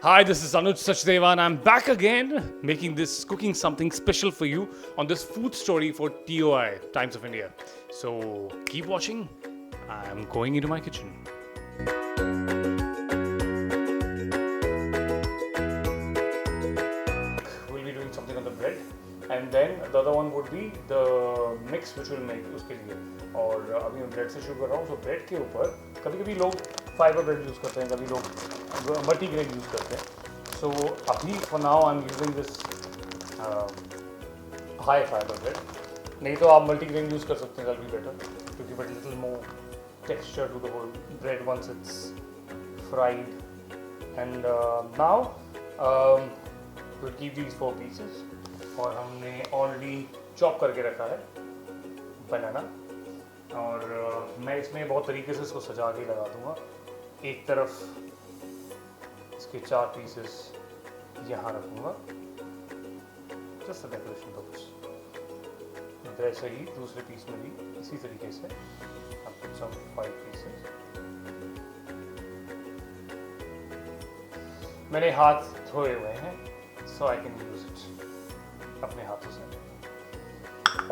Hi, this is Anuj Sachdevan. and I'm back again cooking something special for you on this food story for TOI, Times of India. So keep watching. I'm going into my kitchen. We'll be doing something on the bread, and then the other one would be the mix which we'll make उसके लिए. और अभी मैं bread से शुरू कर रहा हूँ. तो ब्रेड के ऊपर कभी-कभी लोग फाइबर ब्रेड यूज़ करते हैं, कभी लोग मल्टीग्रेन यूज़ करते हैं. So अभी for now I'm using this high fiber bread. नहीं तो आप मल्टीग्रेन यूज़ कर सकते हैं, that'll be better क्योंकि but little more texture to the whole bread once it's fried. And now we'll keep these 4 pieces. और हमने ऑलरेडी चॉप करके रखा है बनाना, और मैं इसमें बहुत तरीके से इसको सजा के लगा दूंगा. एक तरफ इसके 4 पीसेस यहाँ रखूँगा जस्ट डेकोरेशन पर्पस. वैसे ही दूसरे पीस में भी इसी तरीके से आप कुछ 5 पीसेस. मैंने हाथ धोए हुए हैं सो आई कैन यूज इट अपने हाथों से.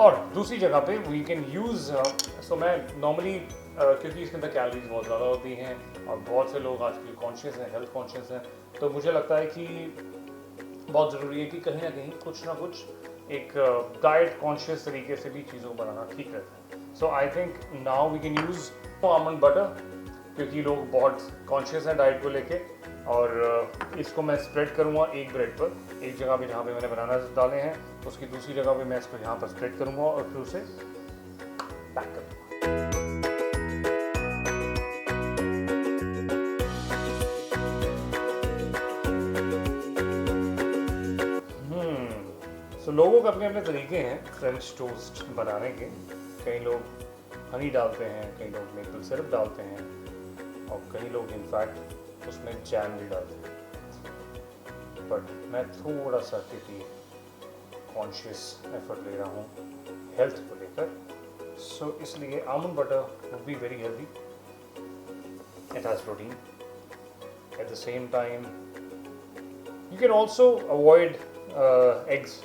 और दूसरी जगह पे वी कैन यूज़ सो मैं नॉर्मली क्योंकि इसके अंदर कैलोरीज बहुत ज़्यादा होती हैं और बहुत से लोग आजकल कॉन्शियस हैं, हेल्थ कॉन्शियस हैं, तो मुझे लगता है कि बहुत ज़रूरी है कि कहीं ना कहीं कुछ ना कुछ एक डाइट कॉन्शियस तरीके से भी चीज़ों को बनाना ठीक रहता है. So I think now we can use almond butter क्योंकि लोग बहुत कॉन्शियस हैं डाइट को लेके. और इसको मैं स्प्रेड करूँगा एक ब्रेड पर, एक जगह पे जहाँ पे मैंने बनाना डाले हैं उसकी दूसरी जगह पे मैं इसको यहाँ पर स्प्रेड करूँगा और फिर उसे पैक करूँगा. सो लोगों के अपने अपने तरीके हैं फ्रेंच टोस्ट बनाने के. कई लोग हनी डालते हैं, कई लोग मेपल सिरप डालते हैं, और कई लोग इनफैक्ट उसमें जैम भी डालते हैं. बट मैं थोड़ा सा क्योंकि कॉन्शियस एफर्ट ले रहा हूँ हेल्थ को लेकर, सो इसलिए almond butter would be very healthy. It has protein. At the same time you can also avoid eggs.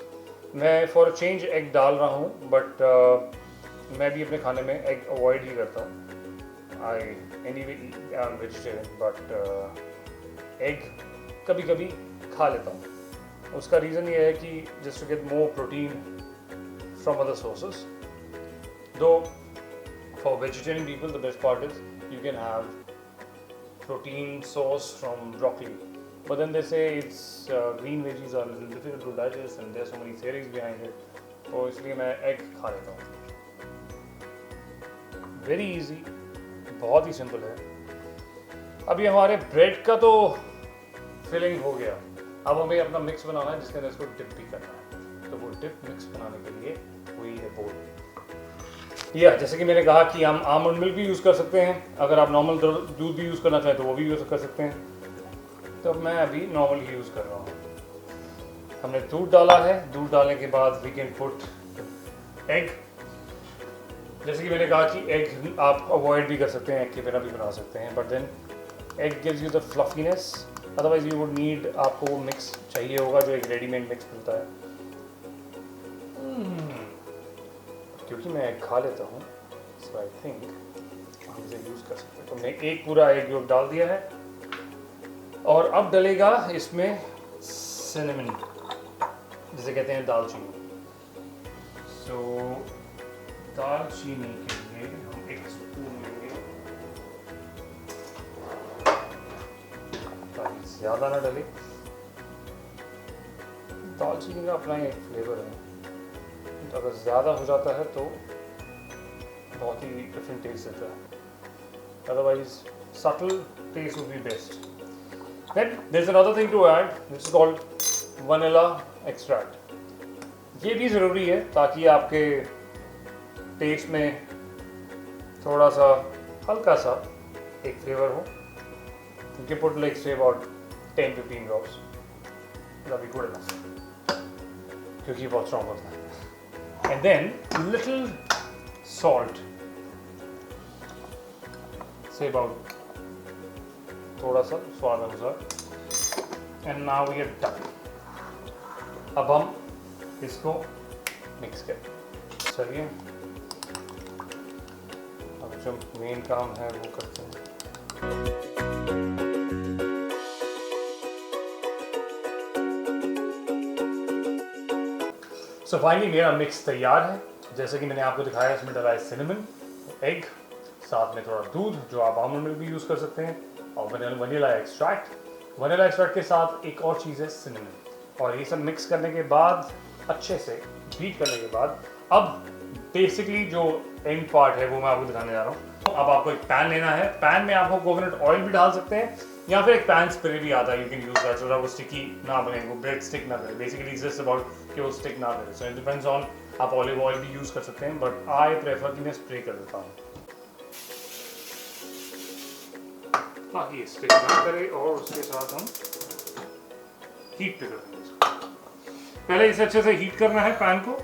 मैं फॉर अ चेंज एग डाल रहा हूँ, बट मैं भी अपने खाने में एग अवॉइड ही करता हूँ. I anyway I am vegetarian, but egg कभी कभी खा लेता हूँ. उसका रीज़न ये है कि just to get more protein from other sources. Though for vegetarian people the best part is you can have protein source from broccoli. But then they say it's green veggies are a little difficult to digest and there's so many theories behind it. तो इसलिए मैं egg खा लेता हूँ. Very easy, बहुत ही simple है. अभी हमारे ब्रेड का तो फिलिंग हो गया. अब हमें अपना मिक्स बनाना है जिसके अंदर इसको डिप भी करना है. तो वो डिप मिक्स बनाने के लिए वही है बोल. या जैसे कि मैंने कहा कि हम आलमंड मिल्क भी यूज़ कर सकते हैं. अगर आप नॉर्मल दूध भी यूज़ करना चाहें तो वो भी यूज़ कर सकते हैं. तो मैं अभी नॉर्मल ही यूज़ कर रहा हूँ. हमने दूध डाला है. दूध डालने के बाद वी कैन पुट एग. जैसे कि मैंने कहा कि एग आप अवॉइड भी कर सकते हैं, एग के बिना भी बना सकते हैं, but then egg gives you the fluffiness. Otherwise you would need, आपको वो मिक्स चाहिए होगा जो एक रेडीमेड मिक्स मिलता है. क्योंकि मैं एग खा लेता हूँ सो आई थिंक हम इसे यूज़ कर सकते हैं. तो मैंने एक पूरा एग योग डाल दिया है. और अब डलेगा इसमें सिनेमन, जिसे कहते हैं दालचीनी. सो दालचीनी के लिए हम 1 स्पून लेंगे ताकि ज़्यादा ना डले. दालचीनी का अपना एक फ्लेवर है, तो अगर ज़्यादा हो जाता है तो बहुत ही डिफरेंट टेस्ट देता है. Otherwise subtle taste would be best. Then there's another thing to add which is called vanilla extract. ये भी ज़रूरी है ताकि आपके टेस्ट में थोड़ा सा हल्का सा एक फ्लेवर हो. You can put like say about 10-15 drops. That'll be good enough. क्योंकि बहुत स्ट्रॉन्ग होता है. And then little salt. Say about थोड़ा सा स्वाद अनुसार. And now we are done. अब हम इसको मिक्स करें। चलिए अब जो मेन काम है वो करते हैं। सो फाइनली मेरा मिक्स तैयार है। जैसे कि मैंने आपको दिखाया, इसमें डला है सिनेमन, एग, साथ में थोड़ा दूध जो आप आलमंड मिल्क भी यूज़ कर सकते हैं, और वनीला एक्सट्रैक्ट। वनीला एक्सट्रैक्ट के साथ एक और चीज़ है सिनेमन। और ये सब मिक्स करने के बाद, अच्छे से बीट करने के बाद, अब बेसिकली जो एंड पार्ट है वो मैं आपको दिखाने जा रहा हूँ। अब आपको एक पैन लेना है। पैन में आपको कोकोनट ऑयल भी डाल सकते हैं, या फिर एक पैन स्प्रे भी आता है, you can use that, so that वो स्टिकी ना बने, वो ब्रेड स्टिक ना करे। बेसिकली इट्स जस्ट अबाउट कि वो स्टिक ना करे। सो इट डिपेंड्स ऑन, आप ऑलिव ऑयल भी यूज कर सकते हैं, बट आई प्रेफर कि मैं स्प्रे कर देता हूँ ताकि स्टिक ना करे। और उसके साथ हम हीट पे कर देंगे इसको। पहले इसे अच्छे से हीट करना है पैन को,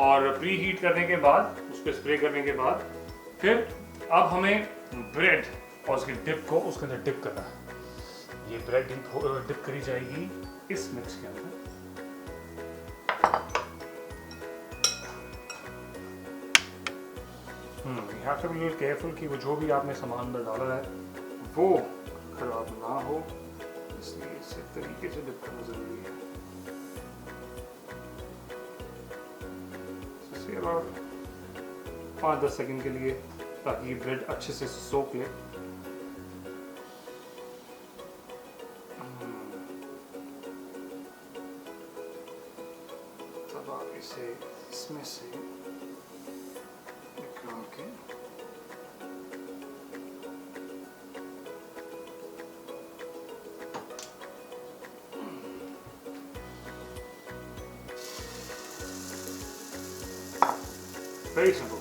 और प्री हीट करने के बाद, उस पर स्प्रे करने के बाद, फिर अब हमें ब्रेड और उसके डिप को उसके अंदर डिप करना है। ये ब्रेड डिप करी जाएगी इस मिक्स के अंदर। You have to be a little careful कि वो जो भी आपने सामान अंदर डाला है वो खराब ना हो, इसलिए इसे तरीके से डिप करना जरूरी है। इसे about 5-10 सेकंड के लिए, ताकि ब्रेड अच्छे से सोख ले। तब आप इसे इसमें से निकाल के वेरी सिंपल।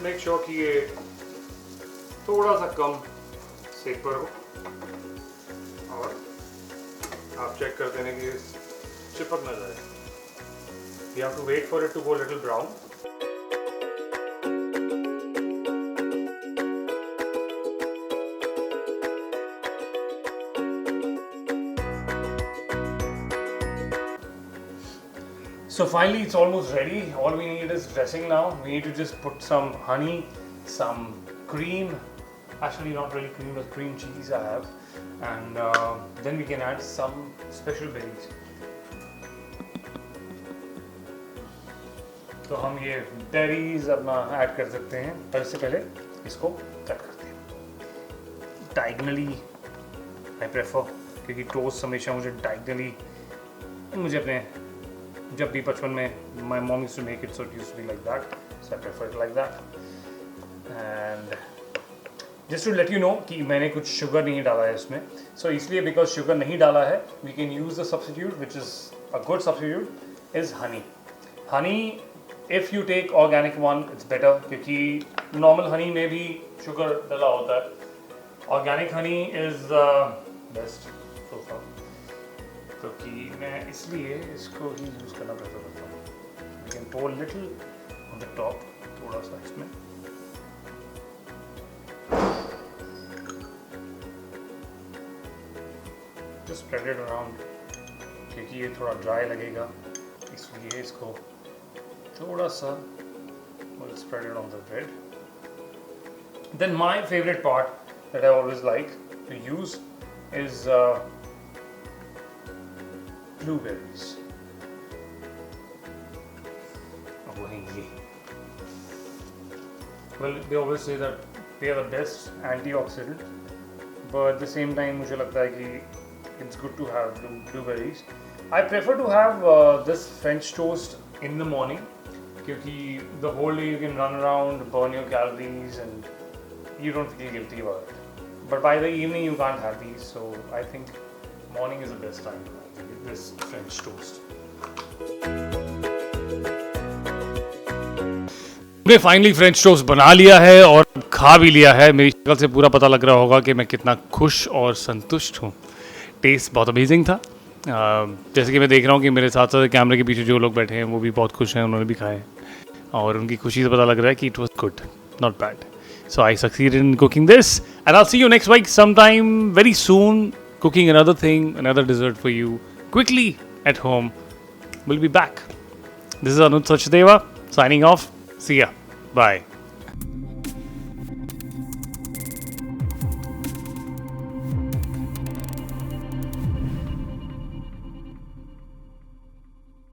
मेक श्योर कि ये थोड़ा सा कम सेक पर हो, और आप चेक कर देने की चिपक ना जाए। You have to wait for it to go a little brown. So finally it's almost ready. All we need is dressing now. We need to just put some honey, some cream, actually not really cream but cream cheese I have, and then we can add some special berries. तो हम ये berries अपना add कर सकते हैं, पर इससे पहले इसको कट करते हैं डायगनली। आई प्रेफर, क्योंकि टोस्ट हमेशा मुझे डायगनली, मुझे अपने जब भी बचपन में my mom used to make it, so it used to be like that, so I prefer it like that. And just to let you know कि मैंने कुछ शुगर नहीं डाला है इसमें, सो इसलिए बिकॉज शुगर नहीं डाला है, we can use the substitute which is a good substitute is honey. Honey, if you take organic one it's better, क्योंकि नॉर्मल हनी में भी शुगर डला होता है। Organic honey is best so far, क्योंकि मैं इसलिए इसको ही यूज़ करना प्रेफर करता हूँ। We can pour little on the top, थोड़ा सा इसमें, जस्ट स्प्रेड इट अराउंड, क्योंकि ये थोड़ा ड्राई लगेगा, इसलिए इसको थोड़ा सा spread it on the bread. Then my favorite part that I always like to use is blueberries. Well, they always say that they are the best antioxidant, but at the same time मुझे लगता है कि it's good to have blueberries. I prefer to have this French toast in the morning, क्योंकि the whole day you can run around, burn your calories, and you don't feel guilty about it. But by the evening you can't have these, so I think morning is the best time to have this French toast. हमने finally French toast बना लिया है और खा भी लिया है। मेरी शक्ल से पूरा पता लग रहा होगा कि मैं कितना खुश और संतुष्ट हूँ। टेस्ट बहुत अमेजिंग था। जैसे कि मैं देख रहा हूँ कि मेरे साथ साथ कैमरे के पीछे जो लोग बैठे हैं वो भी बहुत खुश हैं, उन्होंने भी खाए और उनकी खुशी से पता लग रहा है कि it was good, not bad. So I succeeded in cooking this, and I'll see you next week sometime very soon. cooking another thing, another dessert for you quickly at home. We'll be back. This is Anuj Sachdeva signing off. See ya. Bye.